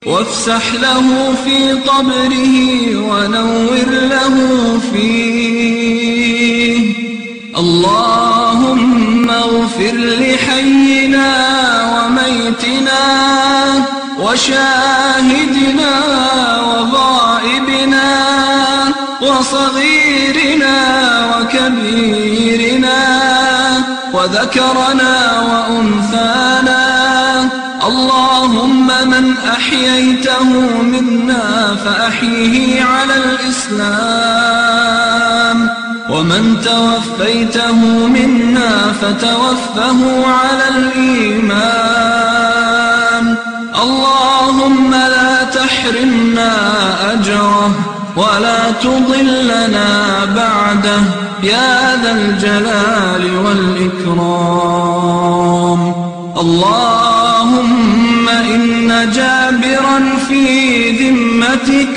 وافسح له في قبره ونور له فيه. اللهم اغفر لحينا وميتنا وشاهدنا وغائبنا وصغيرنا وكبيرنا وذكرنا وأنثانا. اللهم من أحييته منا فأحيه على الإسلام، ومن توفيته منا فتوفه على الإيمان. اللهم لا تحرمنا أجره ولا تضلنا بعده يا ذا الجلال والإكرام. اللهم إن جابرا في ذمتك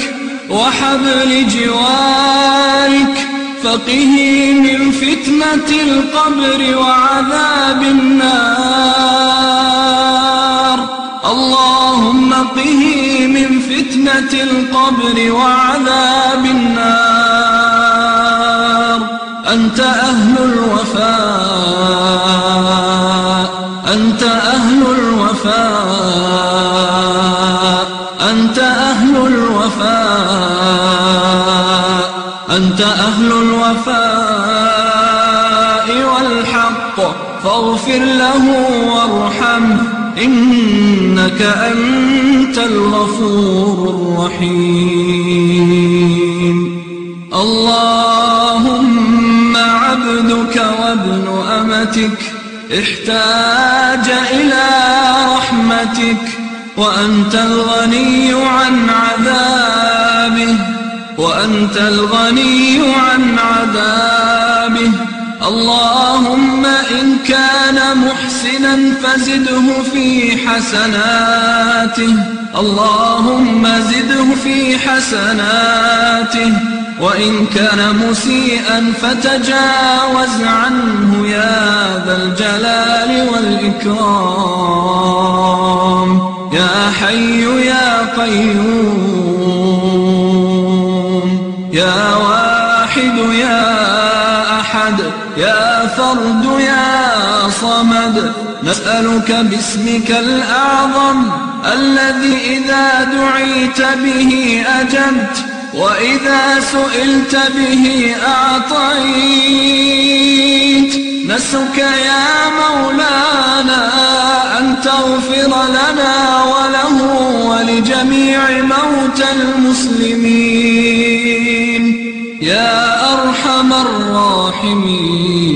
وحبل جوارك، فقه من فتنة القبر وعذاب النار. اللهم قه من فتنة القبر وعذاب النار. أنت أهل الوفاء، أنت أهل الوفاء، أنت أهل الوفاء، أنت أهل الوفاء والحق، فاغفر له وارحمه إنك أنت الغفور الرحيم. اللهم عبدك وابن أمتك احتاج إلى رحمتك، وأنت الغني عن عذابه، وأنت الغني عن عذابه. اللهم إن كان محسنا فزده في حسناته، اللهم زده في حسناته، وإن كان مسيئا فتجاوز عنه يا ذا الجلال والإكرام. يا حي يا قيوم، يا واحد يا أحد، يا فرد يا صمد، نسألك باسمك الأعظم الذي إذا دعيت به أجبت، وإذا سئلت به أعطيت. نسألك يا مولانا أن تغفر لنا وله ولجميع موتى المسلمين يا أرحم الراحمين.